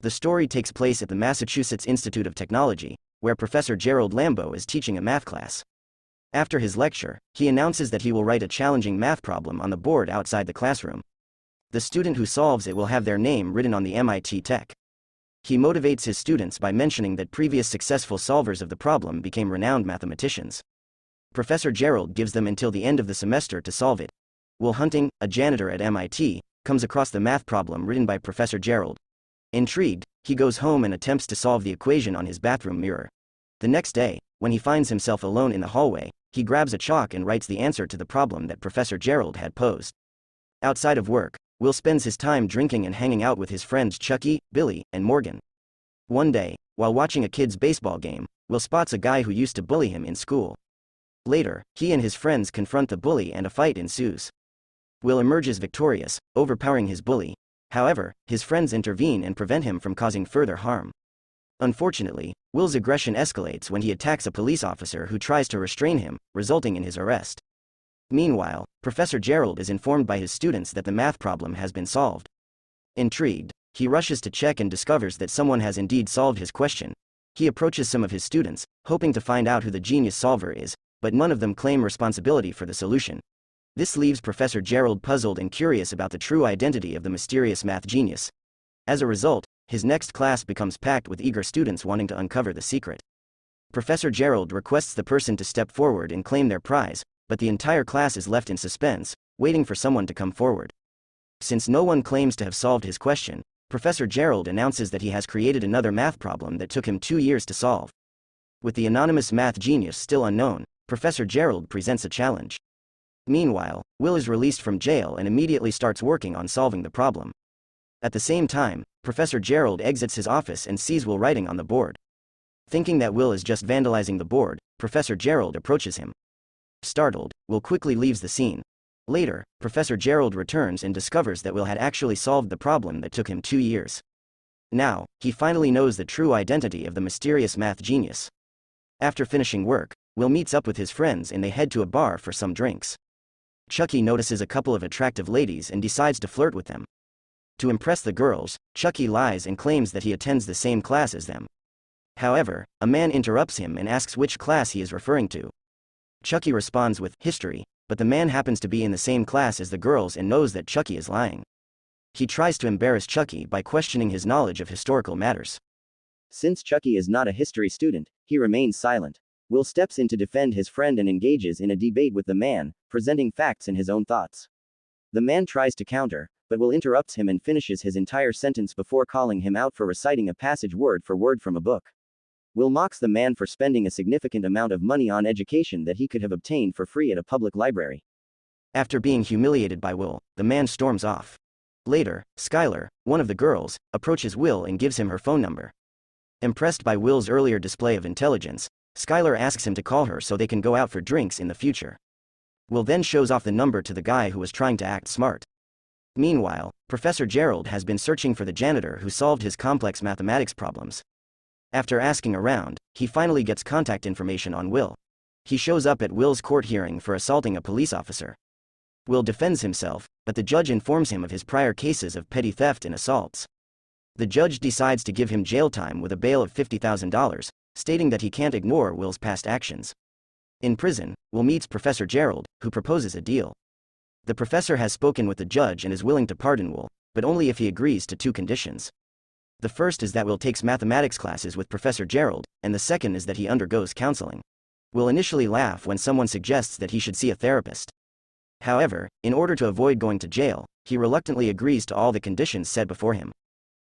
The story takes place at the Massachusetts Institute of Technology, where Professor Gerald Lambeau is teaching a math class. After his lecture, he announces that he will write a challenging math problem on the board outside the classroom. The student who solves it will have their name written on the MIT Tech. He motivates his students by mentioning that previous successful solvers of the problem became renowned mathematicians. Professor Gerald gives them until the end of the semester to solve it. Will Hunting, a janitor at MIT, comes across the math problem written by Professor Gerald. Intrigued, he goes home and attempts to solve the equation on his bathroom mirror. The next day, when he finds himself alone in the hallway, he grabs a chalk and writes the answer to the problem that Professor Gerald had posed. Outside of work, Will spends his time drinking and hanging out with his friends Chucky, Billy, and Morgan. One day, while watching a kid's baseball game, Will spots a guy who used to bully him in school. Later, he and his friends confront the bully and a fight ensues. Will emerges victorious, overpowering his bully. However, his friends intervene and prevent him from causing further harm. Unfortunately, Will's aggression escalates when he attacks a police officer who tries to restrain him, resulting in his arrest. Meanwhile, Professor Gerald is informed by his students that the math problem has been solved. Intrigued, he rushes to check and discovers that someone has indeed solved his question. He approaches some of his students, hoping to find out who the genius solver is, but none of them claim responsibility for the solution. This leaves Professor Gerald puzzled and curious about the true identity of the mysterious math genius. As a result, his next class becomes packed with eager students wanting to uncover the secret. Professor Gerald requests the person to step forward and claim their prize, but the entire class is left in suspense, waiting for someone to come forward. Since no one claims to have solved his question, Professor Gerald announces that he has created another math problem that took him 2 years to solve. With the anonymous math genius still unknown, Professor Gerald presents a challenge. Meanwhile, Will is released from jail and immediately starts working on solving the problem. At the same time, Professor Gerald exits his office and sees Will writing on the board. Thinking that Will is just vandalizing the board, Professor Gerald approaches him. Startled, Will quickly leaves the scene. Later, Professor Gerald returns and discovers that Will had actually solved the problem that took him 2 years. Now, he finally knows the true identity of the mysterious math genius. After finishing work, Will meets up with his friends and they head to a bar for some drinks. Chucky notices a couple of attractive ladies and decides to flirt with them. To impress the girls, Chucky lies and claims that he attends the same class as them. However, a man interrupts him and asks which class he is referring to. Chucky responds with history, but the man happens to be in the same class as the girls and knows that Chucky is lying. He tries to embarrass Chucky by questioning his knowledge of historical matters. Since Chucky is not a history student, he remains silent. Will steps in to defend his friend and engages in a debate with the man, presenting facts and his own thoughts. The man tries to counter, but Will interrupts him and finishes his entire sentence before calling him out for reciting a passage word for word from a book. Will mocks the man for spending a significant amount of money on education that he could have obtained for free at a public library. After being humiliated by Will, the man storms off. Later, Skylar, one of the girls, approaches Will and gives him her phone number. Impressed by Will's earlier display of intelligence, Skylar asks him to call her so they can go out for drinks in the future. Will then shows off the number to the guy who was trying to act smart. Meanwhile, Professor Gerald has been searching for the janitor who solved his complex mathematics problems. After asking around, he finally gets contact information on Will. He shows up at Will's court hearing for assaulting a police officer. Will defends himself, but the judge informs him of his prior cases of petty theft and assaults. The judge decides to give him jail time with a bail of $50,000, stating that he can't ignore Will's past actions. In prison, Will meets Professor Gerald, who proposes a deal. The professor has spoken with the judge and is willing to pardon Will, but only if he agrees to 2 conditions. The first is that Will takes mathematics classes with Professor Gerald, and the second is that he undergoes counseling. Will initially laugh when someone suggests that he should see a therapist. However, in order to avoid going to jail, he reluctantly agrees to all the conditions set before him.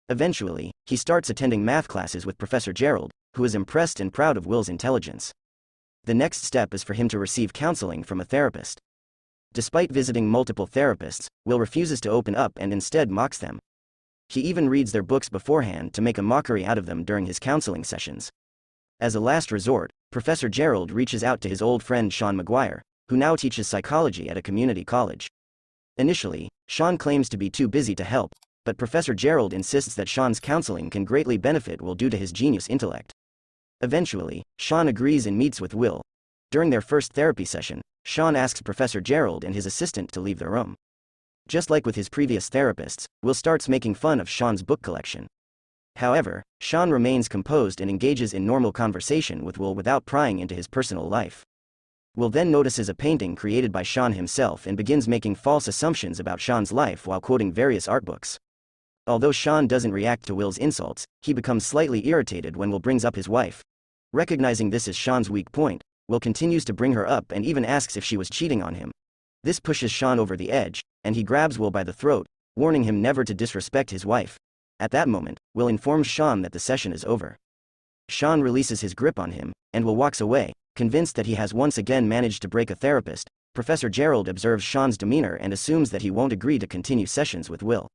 Eventually, he starts attending math classes with Professor Gerald, who is impressed and proud of Will's intelligence. The next step is for him to receive counseling from a therapist. Despite visiting multiple therapists, Will refuses to open up and instead mocks them. He even reads their books beforehand to make a mockery out of them during his counseling sessions. As a last resort, Professor Gerald reaches out to his old friend Sean McGuire, who now teaches psychology at a community college. Initially, Sean claims to be too busy to help, but Professor Gerald insists that Sean's counseling can greatly benefit Will due to his genius intellect. Eventually, Sean agrees and meets with Will. During their first therapy session, Sean asks Professor Gerald and his assistant to leave the room. Just like with his previous therapists, Will starts making fun of Sean's book collection. However, Sean remains composed and engages in normal conversation with Will without prying into his personal life. Will then notices a painting created by Sean himself and begins making false assumptions about Sean's life while quoting various art books. Although Sean doesn't react to Will's insults, he becomes slightly irritated when Will brings up his wife. Recognizing this as Sean's weak point, Will continues to bring her up and even asks if she was cheating on him. This pushes Sean over the edge, and he grabs Will by the throat, warning him never to disrespect his wife. At that moment, Will informs Sean that the session is over. Sean releases his grip on him, and Will walks away, convinced that he has once again managed to break a therapist. Professor Gerald observes Sean's demeanor and assumes that he won't agree to continue sessions with Will.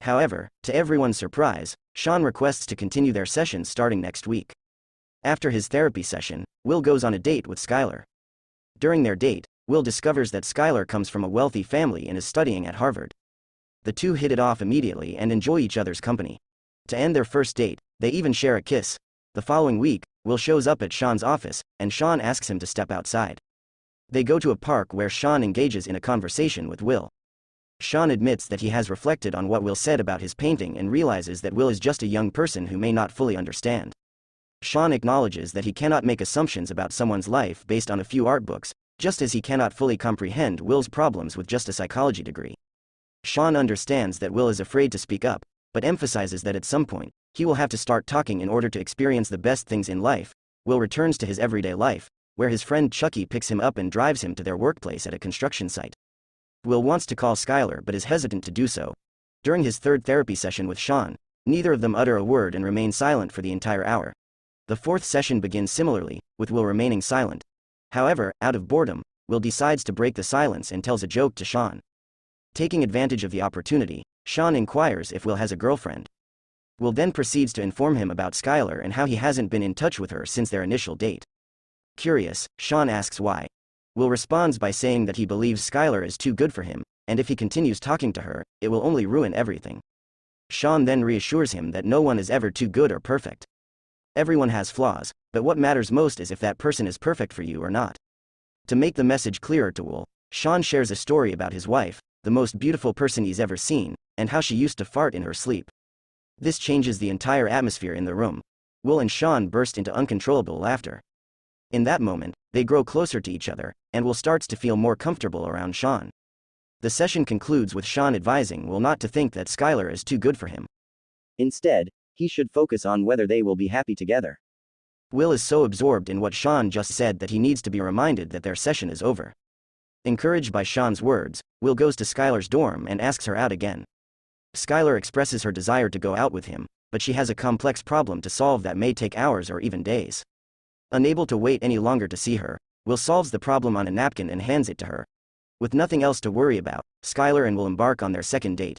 However, to everyone's surprise, Sean requests to continue their sessions starting next week. After his therapy session, Will goes on a date with Skylar. During their date, Will discovers that Skylar comes from a wealthy family and is studying at Harvard. The two hit it off immediately and enjoy each other's company. To end their first date, they even share a kiss. The following week, Will shows up at Sean's office, and Sean asks him to step outside. They go to a park where Sean engages in a conversation with Will. Sean admits that he has reflected on what Will said about his painting and realizes that Will is just a young person who may not fully understand. Sean acknowledges that he cannot make assumptions about someone's life based on a few art books, just as he cannot fully comprehend Will's problems with just a psychology degree. Sean understands that Will is afraid to speak up, but emphasizes that at some point, he will have to start talking in order to experience the best things in life. Will returns to his everyday life, where his friend Chucky picks him up and drives him to their workplace at a construction site. Will wants to call Skylar but is hesitant to do so. During his third therapy session with Sean, neither of them utter a word and remain silent for the entire hour. The fourth session begins similarly, with Will remaining silent. However, out of boredom, Will decides to break the silence and tells a joke to Sean. Taking advantage of the opportunity, Sean inquires if Will has a girlfriend. Will then proceeds to inform him about Skylar and how he hasn't been in touch with her since their initial date. Curious, Sean asks why. Will responds by saying that he believes Skylar is too good for him, and if he continues talking to her, it will only ruin everything. Sean then reassures him that no one is ever too good or perfect. Everyone has flaws, but what matters most is if that person is perfect for you or not. To make the message clearer to Will, Sean shares a story about his wife, the most beautiful person he's ever seen, and how she used to fart in her sleep. This changes the entire atmosphere in the room. Will and Sean burst into uncontrollable laughter. In that moment, they grow closer to each other, and Will starts to feel more comfortable around Sean. The session concludes with Sean advising Will not to think that Skylar is too good for him. Instead, he should focus on whether they will be happy together. Will is so absorbed in what Sean just said that he needs to be reminded that their session is over. Encouraged by Sean's words, Will goes to Skylar's dorm and asks her out again. Skylar expresses her desire to go out with him, but she has a complex problem to solve that may take hours or even days. Unable to wait any longer to see her, Will solves the problem on a napkin and hands it to her. With nothing else to worry about, Skylar and Will embark on their second date.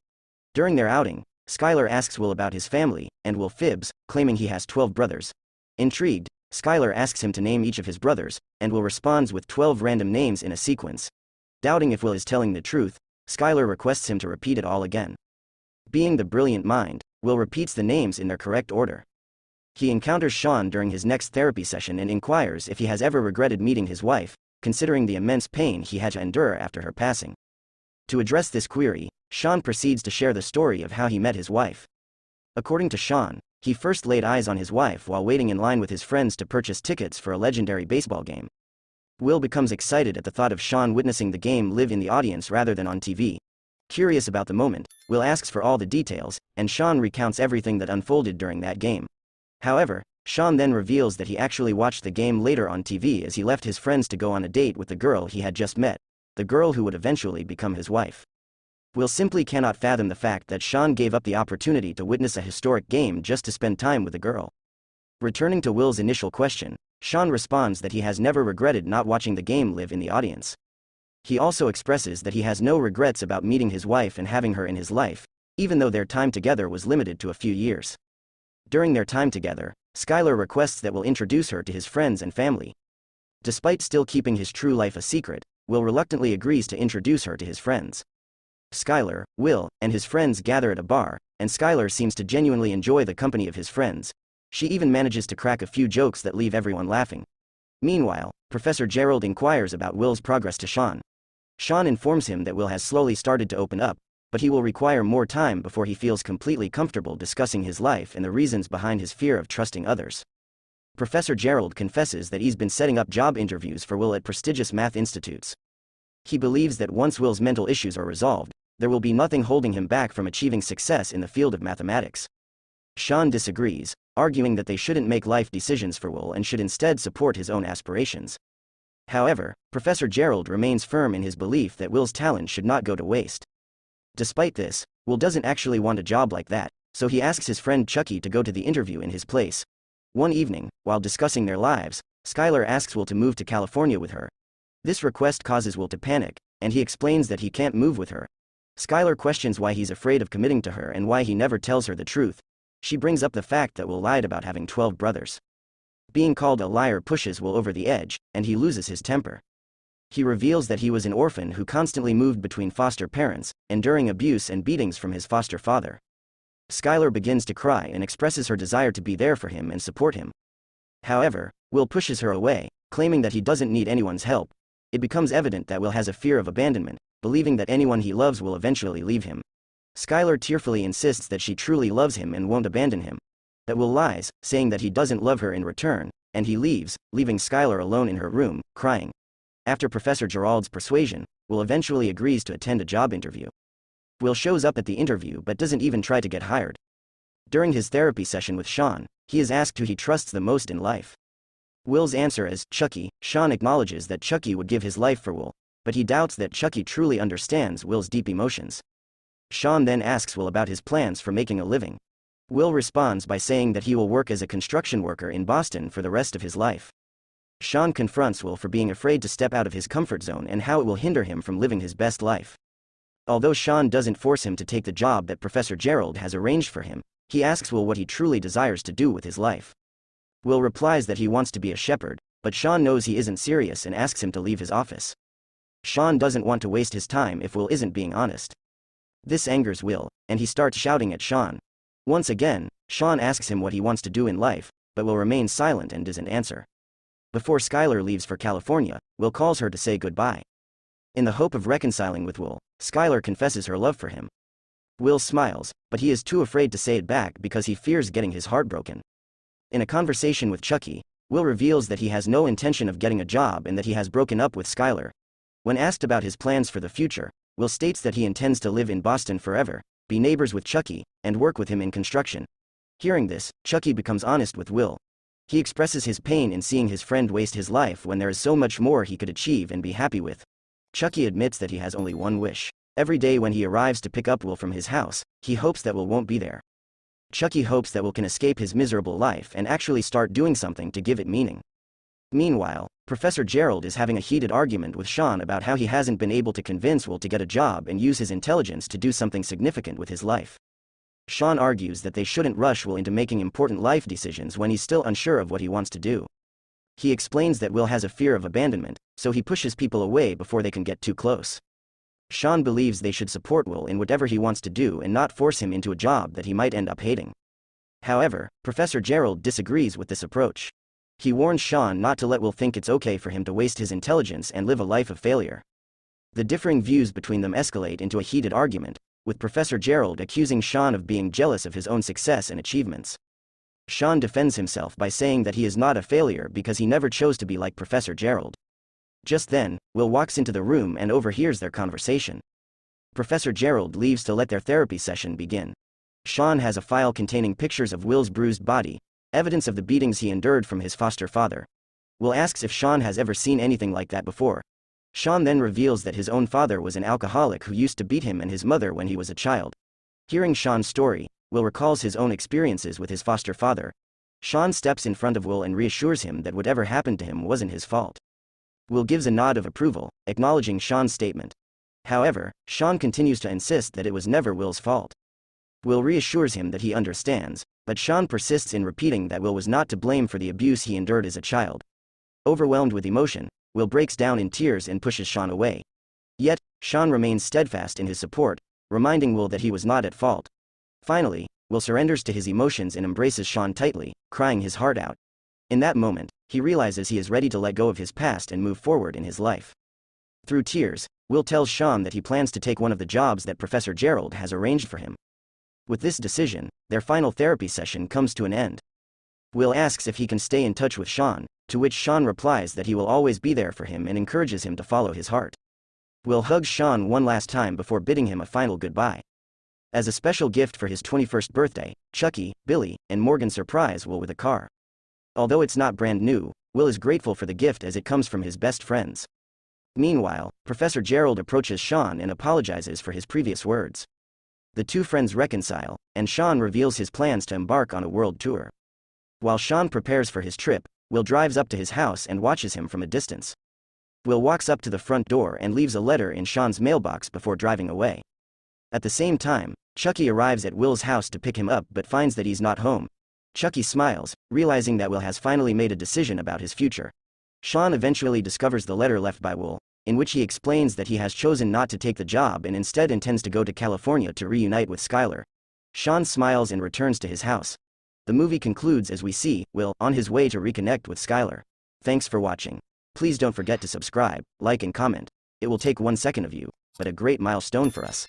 During their outing, Skylar asks Will about his family, and Will fibs, claiming he has 12 brothers. Intrigued, Skylar asks him to name each of his brothers, and Will responds with 12 random names in a sequence. Doubting if Will is telling the truth, Skylar requests him to repeat it all again. Being the brilliant mind, Will repeats the names in their correct order. He encounters Sean during his next therapy session and inquires if he has ever regretted meeting his wife, considering the immense pain he had to endure after her passing. To address this query, Sean proceeds to share the story of how he met his wife. According to Sean, he first laid eyes on his wife while waiting in line with his friends to purchase tickets for a legendary baseball game. Will becomes excited at the thought of Sean witnessing the game live in the audience rather than on TV. Curious about the moment, Will asks for all the details, and Sean recounts everything that unfolded during that game. However, Sean then reveals that he actually watched the game later on TV as he left his friends to go on a date with the girl he had just met, the girl who would eventually become his wife. Will simply cannot fathom the fact that Sean gave up the opportunity to witness a historic game just to spend time with the girl. Returning to Will's initial question, Sean responds that he has never regretted not watching the game live in the audience. He also expresses that he has no regrets about meeting his wife and having her in his life, even though their time together was limited to a few years. During their time together, Skylar requests that Will introduce her to his friends and family. Despite still keeping his true life a secret, Will reluctantly agrees to introduce her to his friends. Skylar, Will, and his friends gather at a bar, and Skylar seems to genuinely enjoy the company of his friends. She even manages to crack a few jokes that leave everyone laughing. Meanwhile, Professor Gerald inquires about Will's progress to Sean. Sean informs him that Will has slowly started to open up, but he will require more time before he feels completely comfortable discussing his life and the reasons behind his fear of trusting others. Professor Gerald confesses that he's been setting up job interviews for Will at prestigious math institutes. He believes that once Will's mental issues are resolved, there will be nothing holding him back from achieving success in the field of mathematics. Sean disagrees, arguing that they shouldn't make life decisions for Will and should instead support his own aspirations. However, Professor Gerald remains firm in his belief that Will's talent should not go to waste. Despite this, Will doesn't actually want a job like that, so he asks his friend Chucky to go to the interview in his place. One evening, while discussing their lives, Skylar asks Will to move to California with her. This request causes Will to panic, and he explains that he can't move with her. Skylar questions why he's afraid of committing to her and why he never tells her the truth. She brings up the fact that Will lied about having 12 brothers. Being called a liar pushes Will over the edge, and he loses his temper. He reveals that he was an orphan who constantly moved between foster parents, enduring abuse and beatings from his foster father. Skylar begins to cry and expresses her desire to be there for him and support him. However, Will pushes her away, claiming that he doesn't need anyone's help. It becomes evident that Will has a fear of abandonment, believing that anyone he loves will eventually leave him. Skylar tearfully insists that she truly loves him and won't abandon him. That Will lies, saying that he doesn't love her in return, and he leaves, leaving Skylar alone in her room, crying. After Professor Gerald's persuasion, Will eventually agrees to attend a job interview. Will shows up at the interview but doesn't even try to get hired. During his therapy session with Sean, he is asked who he trusts the most in life. Will's answer is Chucky. Sean acknowledges that Chucky would give his life for Will, but he doubts that Chucky truly understands Will's deep emotions. Sean then asks Will about his plans for making a living. Will responds by saying that he will work as a construction worker in Boston for the rest of his life. Sean confronts Will for being afraid to step out of his comfort zone and how it will hinder him from living his best life. Although Sean doesn't force him to take the job that Professor Gerald has arranged for him, he asks Will what he truly desires to do with his life. Will replies that he wants to be a shepherd, but Sean knows he isn't serious and asks him to leave his office. Sean doesn't want to waste his time if Will isn't being honest. This angers Will, and he starts shouting at Sean. Once again, Sean asks him what he wants to do in life, but Will remains silent and doesn't answer. Before Skylar leaves for California, Will calls her to say goodbye. In the hope of reconciling with Will, Skylar confesses her love for him. Will smiles, but he is too afraid to say it back because he fears getting his heart broken. In a conversation with Chucky, Will reveals that he has no intention of getting a job and that he has broken up with Skylar. When asked about his plans for the future, Will states that he intends to live in Boston forever, be neighbors with Chucky, and work with him in construction. Hearing this, Chucky becomes honest with Will. He expresses his pain in seeing his friend waste his life when there is so much more he could achieve and be happy with. Chucky admits that he has only one wish. Every day when he arrives to pick up Will from his house, he hopes that Will won't be there. Chucky hopes that Will can escape his miserable life and actually start doing something to give it meaning. Meanwhile, Professor Gerald is having a heated argument with Sean about how he hasn't been able to convince Will to get a job and use his intelligence to do something significant with his life. Sean argues that they shouldn't rush Will into making important life decisions when he's still unsure of what he wants to do. He explains that Will has a fear of abandonment, so he pushes people away before they can get too close. Sean believes they should support Will in whatever he wants to do and not force him into a job that he might end up hating. However, Professor Gerald disagrees with this approach. He warns Sean not to let Will think it's okay for him to waste his intelligence and live a life of failure. The differing views between them escalate into a heated argument, with Professor Gerald accusing Sean of being jealous of his own success and achievements. Sean defends himself by saying that he is not a failure because he never chose to be like Professor Gerald. Just then, Will walks into the room and overhears their conversation. Professor Gerald leaves to let their therapy session begin. Sean has a file containing pictures of Will's bruised body, evidence of the beatings he endured from his foster father. Will asks if Sean has ever seen anything like that before. Sean then reveals that his own father was an alcoholic who used to beat him and his mother when he was a child. Hearing Sean's story, Will recalls his own experiences with his foster father. Sean steps in front of Will and reassures him that whatever happened to him wasn't his fault. Will gives a nod of approval, acknowledging Sean's statement. However, Sean continues to insist that it was never Will's fault. Will reassures him that he understands, but Sean persists in repeating that Will was not to blame for the abuse he endured as a child. Overwhelmed with emotion, Will breaks down in tears and pushes Sean away. Yet, Sean remains steadfast in his support, reminding Will that he was not at fault. Finally, Will surrenders to his emotions and embraces Sean tightly, crying his heart out. In that moment, he realizes he is ready to let go of his past and move forward in his life. Through tears, Will tells Sean that he plans to take one of the jobs that Professor Gerald has arranged for him. With this decision, their final therapy session comes to an end. Will asks if he can stay in touch with Sean, to which Sean replies that he will always be there for him and encourages him to follow his heart. Will hugs Sean one last time before bidding him a final goodbye. As a special gift for his 21st birthday, Chucky, Billy, and Morgan surprise Will with a car. Although it's not brand new, Will is grateful for the gift as it comes from his best friends. Meanwhile, Professor Gerald approaches Sean and apologizes for his previous words. The two friends reconcile, and Sean reveals his plans to embark on a world tour. While Sean prepares for his trip, Will drives up to his house and watches him from a distance. Will walks up to the front door and leaves a letter in Sean's mailbox before driving away. At the same time, Chucky arrives at Will's house to pick him up but finds that he's not home. Chucky smiles, realizing that Will has finally made a decision about his future. Sean eventually discovers the letter left by Will, in which he explains that he has chosen not to take the job and instead intends to go to California to reunite with Skylar. Sean smiles and returns to his house. The movie concludes as we see Will on his way to reconnect with Skylar. Thanks for watching. Please don't forget to subscribe, like and comment. It will take 1 second of you, but a great milestone for us.